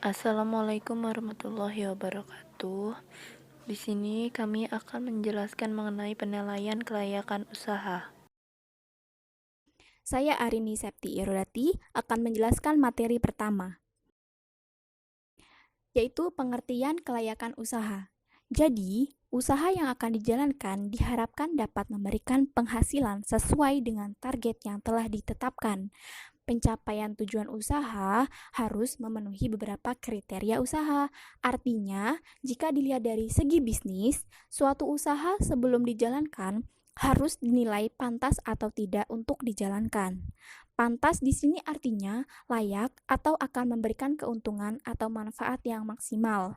Assalamualaikum warahmatullahi wabarakatuh. Di sini kami akan menjelaskan mengenai penilaian kelayakan usaha. Saya Arini Septi Irodati akan menjelaskan materi pertama, yaitu pengertian kelayakan usaha. Jadi, usaha yang akan dijalankan diharapkan dapat memberikan penghasilan sesuai dengan target yang telah ditetapkan. Pencapaian tujuan usaha harus memenuhi beberapa kriteria usaha. Artinya, jika dilihat dari segi bisnis, suatu usaha sebelum dijalankan harus dinilai pantas atau tidak untuk dijalankan. Pantas di sini artinya layak atau akan memberikan keuntungan atau manfaat yang maksimal.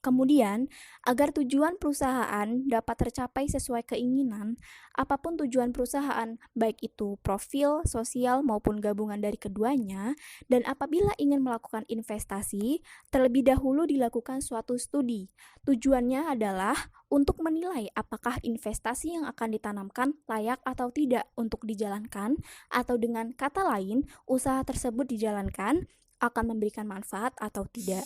Kemudian, agar tujuan perusahaan dapat tercapai sesuai keinginan, apapun tujuan perusahaan, baik itu profil, sosial, maupun gabungan dari keduanya, dan apabila ingin melakukan investasi, terlebih dahulu dilakukan suatu studi. Tujuannya adalah untuk menilai apakah investasi yang akan ditanamkan layak atau tidak untuk dijalankan, atau dengan kata lain, usaha tersebut dijalankan akan memberikan manfaat atau tidak.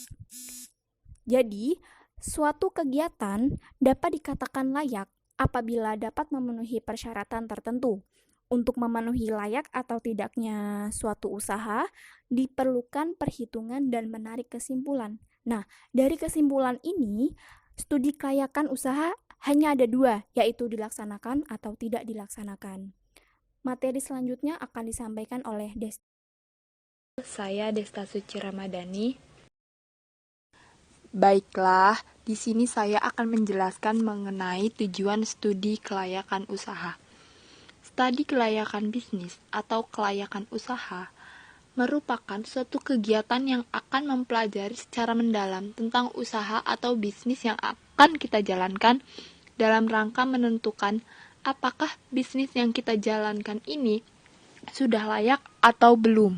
Jadi, suatu kegiatan dapat dikatakan layak apabila dapat memenuhi persyaratan tertentu. Untuk memenuhi layak atau tidaknya suatu usaha, diperlukan perhitungan dan menarik kesimpulan. Nah, dari kesimpulan ini, studi kelayakan usaha hanya ada dua, yaitu dilaksanakan atau tidak dilaksanakan. Materi selanjutnya akan disampaikan oleh Saya Desta Suci Ramadhani. Baiklah, di sini saya akan menjelaskan mengenai tujuan studi kelayakan usaha. Studi kelayakan bisnis atau kelayakan usaha merupakan suatu kegiatan yang akan mempelajari secara mendalam tentang usaha atau bisnis yang akan kita jalankan dalam rangka menentukan apakah bisnis yang kita jalankan ini sudah layak atau belum.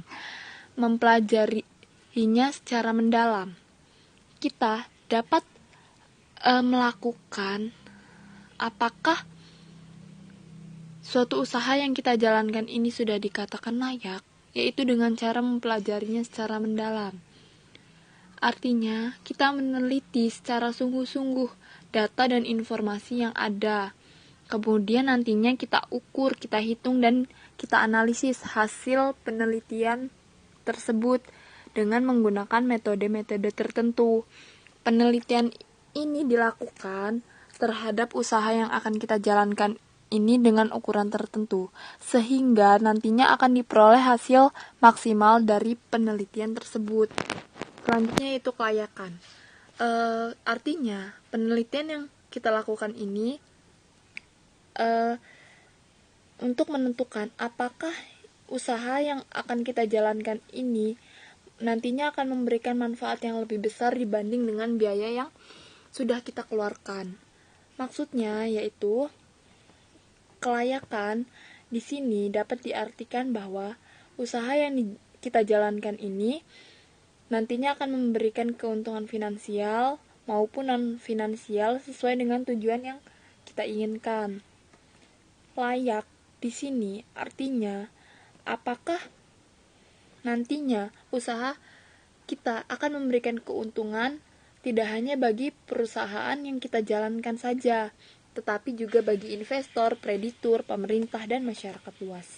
Mempelajarinya secara mendalam, kita dapat melakukan apakah suatu usaha yang kita jalankan ini sudah dikatakan layak, yaitu dengan cara mempelajarinya secara mendalam. Artinya, kita meneliti secara sungguh-sungguh data dan informasi yang ada. Kemudian nantinya kita ukur, kita hitung, dan kita analisis hasil penelitian tersebut dengan menggunakan metode-metode tertentu. Penelitian ini dilakukan terhadap usaha yang akan kita jalankan ini dengan ukuran tertentu, sehingga nantinya akan diperoleh hasil maksimal dari penelitian tersebut. Selanjutnya yaitu kelayakan. Artinya, penelitian yang kita lakukan ini untuk menentukan apakah usaha yang akan kita jalankan ini nantinya akan memberikan manfaat yang lebih besar dibanding dengan biaya yang sudah kita keluarkan. Maksudnya yaitu kelayakan di sini dapat diartikan bahwa usaha yang kita jalankan ini nantinya akan memberikan keuntungan finansial maupun non-finansial sesuai dengan tujuan yang kita inginkan. Layak di sini artinya apakah nantinya usaha kita akan memberikan keuntungan tidak hanya bagi perusahaan yang kita jalankan saja, tetapi juga bagi investor, kreditur, pemerintah, dan masyarakat luas.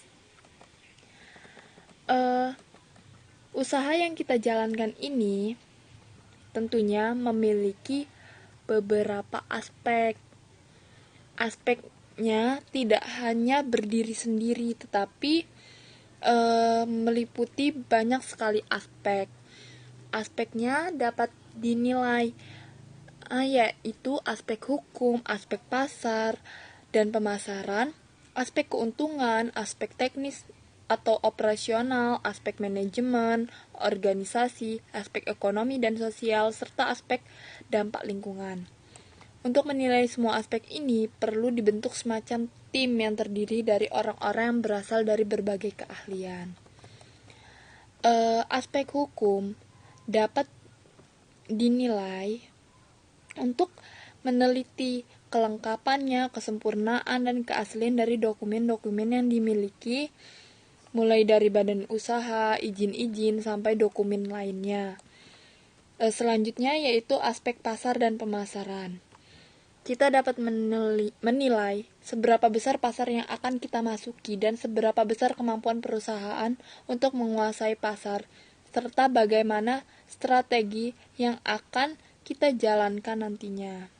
Usaha yang kita jalankan ini tentunya memiliki beberapa aspek. Aspeknya tidak hanya berdiri sendiri, tetapi meliputi banyak sekali aspek. Aspeknya dapat dinilai yaitu aspek hukum, aspek pasar dan pemasaran, aspek keuntungan, aspek teknis atau operasional, aspek manajemen, organisasi, aspek ekonomi dan sosial, serta aspek dampak lingkungan. Untuk menilai semua aspek ini, perlu dibentuk semacam tim yang terdiri dari orang-orang yang berasal dari berbagai keahlian. Aspek hukum dapat dinilai untuk meneliti kelengkapannya, kesempurnaan, dan keaslian dari dokumen-dokumen yang dimiliki, mulai dari badan usaha, izin-izin, sampai dokumen lainnya. Selanjutnya yaitu aspek pasar dan pemasaran. Kita dapat menilai seberapa besar pasar yang akan kita masuki dan seberapa besar kemampuan perusahaan untuk menguasai pasar, serta bagaimana strategi yang akan kita jalankan nantinya.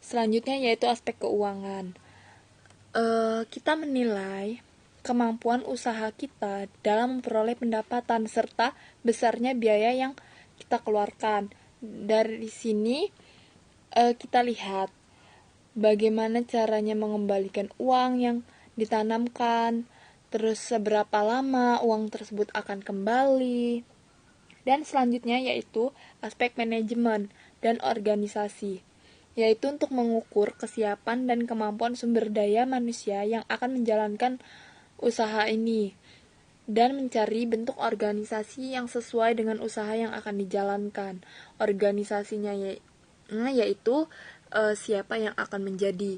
Selanjutnya yaitu aspek keuangan. Kita menilai kemampuan usaha kita dalam memperoleh pendapatan serta besarnya biaya yang kita keluarkan. Dari sini kita lihat bagaimana caranya mengembalikan uang yang ditanamkan, terus seberapa lama uang tersebut akan kembali. Dan selanjutnya yaitu aspek manajemen dan organisasi, yaitu untuk mengukur kesiapan dan kemampuan sumber daya manusia yang akan menjalankan usaha ini dan mencari bentuk organisasi yang sesuai dengan usaha yang akan dijalankan. Organisasinya yaitu siapa yang akan menjadi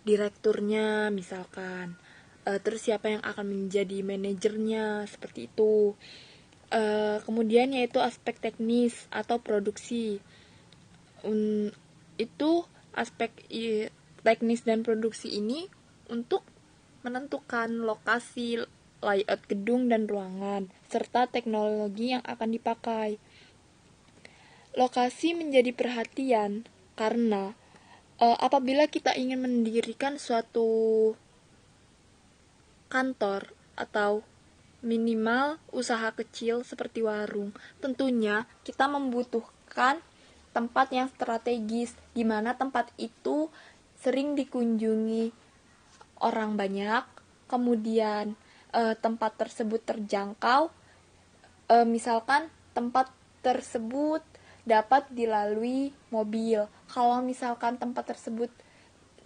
direkturnya misalkan, terus siapa yang akan menjadi manajernya, seperti itu. Kemudian yaitu aspek teknis atau produksi. Itu aspek teknis dan produksi ini untuk menentukan lokasi, layout gedung dan ruangan, serta teknologi yang akan dipakai. Lokasi menjadi perhatian karena apabila kita ingin mendirikan suatu kantor atau minimal usaha kecil seperti warung, tentunya kita membutuhkan tempat yang strategis, di mana tempat itu sering dikunjungi orang banyak, kemudian tempat tersebut terjangkau, misalkan tempat tersebut dapat dilalui mobil. Kalau misalkan tempat tersebut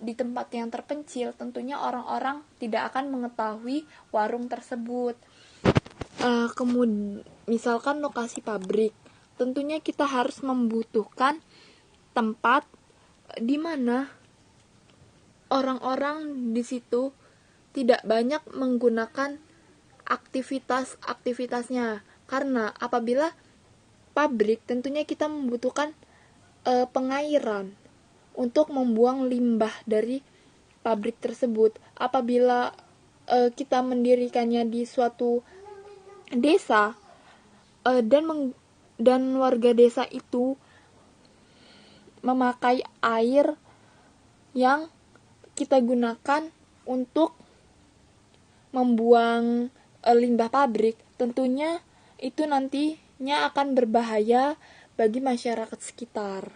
di tempat yang terpencil, tentunya orang-orang tidak akan mengetahui warung tersebut. Misalkan lokasi pabrik, tentunya kita harus membutuhkan tempat di mana orang-orang di situ tidak banyak menggunakan aktivitasnya, karena apabila pabrik tentunya kita membutuhkan pengairan untuk membuang limbah dari pabrik tersebut. Apabila kita mendirikannya di suatu desa dan warga desa itu memakai air yang kita gunakan untuk membuang limbah pabrik, tentunya itu nantinya akan berbahaya bagi masyarakat sekitar.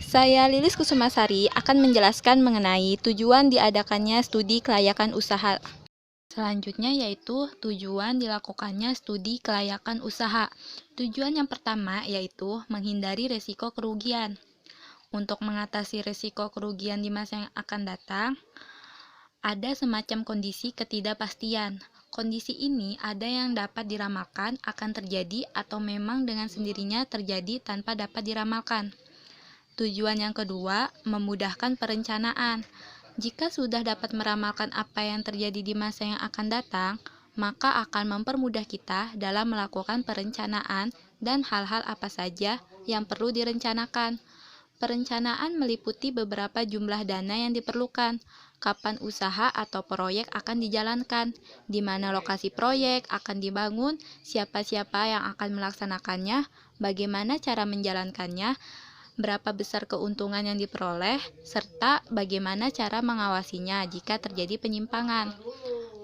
Saya Lilis Kusumasari akan menjelaskan mengenai tujuan diadakannya studi kelayakan usaha. Selanjutnya yaitu tujuan dilakukannya studi kelayakan usaha. Tujuan yang pertama yaitu menghindari risiko kerugian. Untuk mengatasi risiko kerugian di masa yang akan datang, ada semacam kondisi ketidakpastian. Kondisi ini ada yang dapat diramalkan akan terjadi atau memang dengan sendirinya terjadi tanpa dapat diramalkan. Tujuan yang kedua, memudahkan perencanaan. Jika sudah dapat meramalkan apa yang terjadi di masa yang akan datang, maka akan mempermudah kita dalam melakukan perencanaan dan hal-hal apa saja yang perlu direncanakan. Perencanaan meliputi beberapa jumlah dana yang diperlukan, kapan usaha atau proyek akan dijalankan, di mana lokasi proyek akan dibangun, siapa-siapa yang akan melaksanakannya, bagaimana cara menjalankannya, berapa besar keuntungan yang diperoleh, serta bagaimana cara mengawasinya jika terjadi penyimpangan.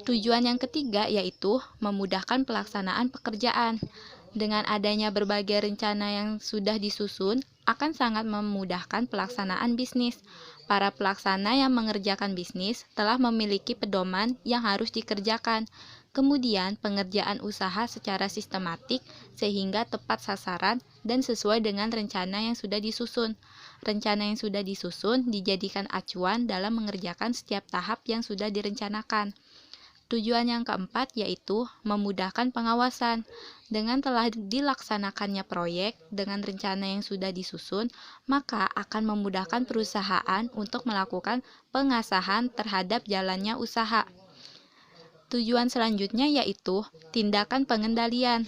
Tujuan yang ketiga yaitu memudahkan pelaksanaan pekerjaan. Dengan adanya berbagai rencana yang sudah disusun, akan sangat memudahkan pelaksanaan bisnis. Para pelaksana yang mengerjakan bisnis telah memiliki pedoman yang harus dikerjakan. Kemudian, pengerjaan usaha secara sistematik sehingga tepat sasaran dan sesuai dengan rencana yang sudah disusun. Rencana yang sudah disusun dijadikan acuan dalam mengerjakan setiap tahap yang sudah direncanakan. Tujuan yang keempat yaitu memudahkan pengawasan. Dengan telah dilaksanakannya proyek dengan rencana yang sudah disusun, maka akan memudahkan perusahaan untuk melakukan pengasahan terhadap jalannya usaha. Tujuan selanjutnya yaitu tindakan pengendalian.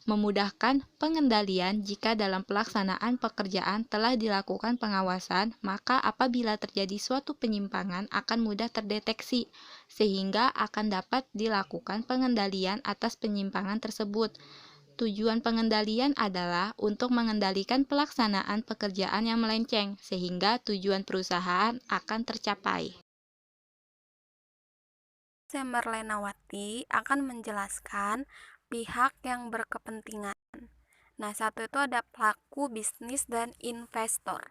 memudahkan pengendalian jika dalam pelaksanaan pekerjaan telah dilakukan pengawasan, maka apabila terjadi suatu penyimpangan akan mudah terdeteksi, sehingga akan dapat dilakukan pengendalian atas penyimpangan tersebut. Tujuan pengendalian adalah untuk mengendalikan pelaksanaan pekerjaan yang melenceng, sehingga tujuan perusahaan akan tercapai. Merlenawati akan menjelaskan pihak yang berkepentingan. Nah, satu itu ada pelaku bisnis dan investor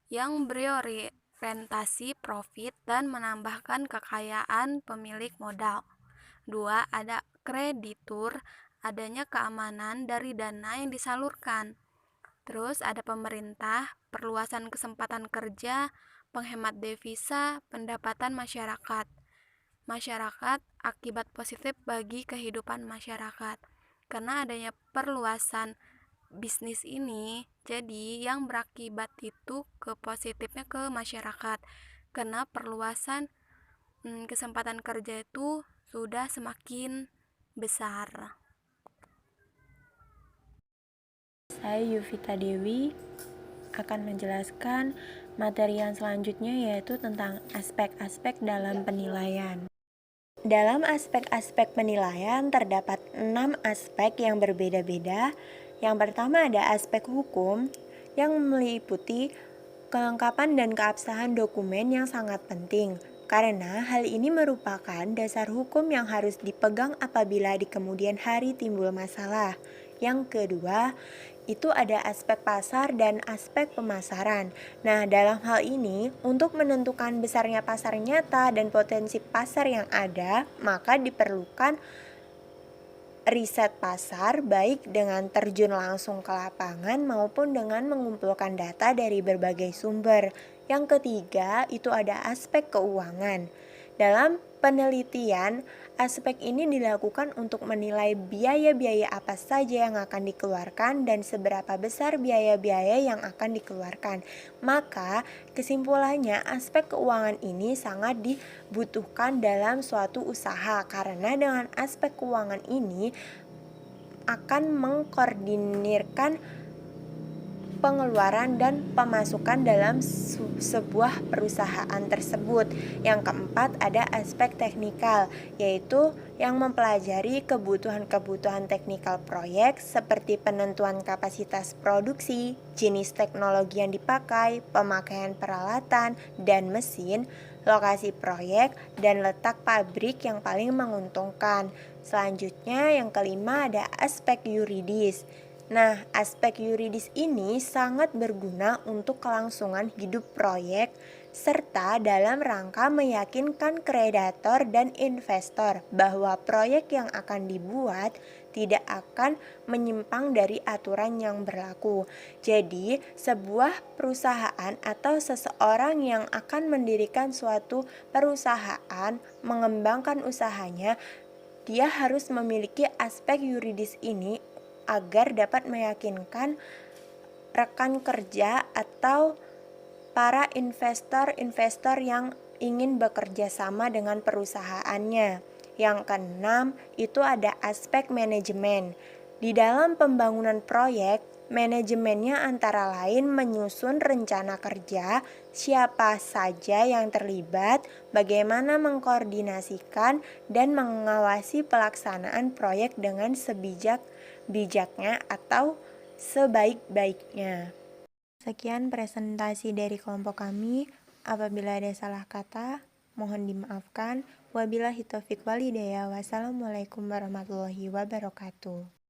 yang berorientasi profit dan menambahkan kekayaan pemilik modal. Dua, ada kreditur, adanya keamanan dari dana yang disalurkan. Terus ada pemerintah, perluasan kesempatan kerja, penghemat devisa, pendapatan masyarakat. Masyarakat akibat positif bagi kehidupan masyarakat. Karena adanya perluasan bisnis ini, jadi yang berakibat itu ke positifnya ke masyarakat. Karena perluasan kesempatan kerja itu sudah semakin besar. Saya Yuvita Dewi akan menjelaskan materi yang selanjutnya, yaitu tentang aspek-aspek dalam penilaian. Dalam aspek-aspek penilaian terdapat 6 aspek yang berbeda-beda. Yang pertama ada aspek hukum yang meliputi kelengkapan dan keabsahan dokumen yang sangat penting, karena hal ini merupakan dasar hukum yang harus dipegang apabila di kemudian hari timbul masalah. Yang kedua, itu ada aspek pasar dan aspek pemasaran. Nah, dalam hal ini, untuk menentukan besarnya pasar nyata dan potensi pasar yang ada, maka diperlukan riset pasar, baik dengan terjun langsung ke lapangan maupun dengan mengumpulkan data dari berbagai sumber. Yang ketiga, itu ada aspek keuangan. Dalam penelitian, aspek ini dilakukan untuk menilai biaya-biaya apa saja yang akan dikeluarkan dan seberapa besar biaya-biaya yang akan dikeluarkan. Maka, kesimpulannya aspek keuangan ini sangat dibutuhkan dalam suatu usaha, karena dengan aspek keuangan ini akan mengkoordinirkan pengeluaran dan pemasukan dalam sebuah perusahaan tersebut. Yang keempat ada aspek teknikal, yaitu yang mempelajari kebutuhan-kebutuhan teknikal proyek seperti penentuan kapasitas produksi, jenis teknologi yang dipakai, pemakaian peralatan dan mesin, lokasi proyek, dan letak pabrik yang paling menguntungkan. Selanjutnya yang kelima ada aspek yuridis. Nah, aspek yuridis ini sangat berguna untuk kelangsungan hidup proyek serta dalam rangka meyakinkan kreditor dan investor bahwa proyek yang akan dibuat tidak akan menyimpang dari aturan yang berlaku. Jadi, sebuah perusahaan atau seseorang yang akan mendirikan suatu perusahaan, mengembangkan usahanya, dia harus memiliki aspek yuridis ini agar dapat meyakinkan rekan kerja atau para investor-investor yang ingin bekerja sama dengan perusahaannya. Yang keenam, itu ada aspek manajemen. Di dalam pembangunan proyek, manajemennya antara lain menyusun rencana kerja, siapa saja yang terlibat, bagaimana mengkoordinasikan dan mengawasi pelaksanaan proyek dengan sebijak-bijaknya atau sebaik-baiknya. Sekian presentasi dari kelompok kami. Apabila ada salah kata, mohon dimaafkan. Wabillahi taufiq walhidayah. Wassalamualaikum warahmatullahi wabarakatuh.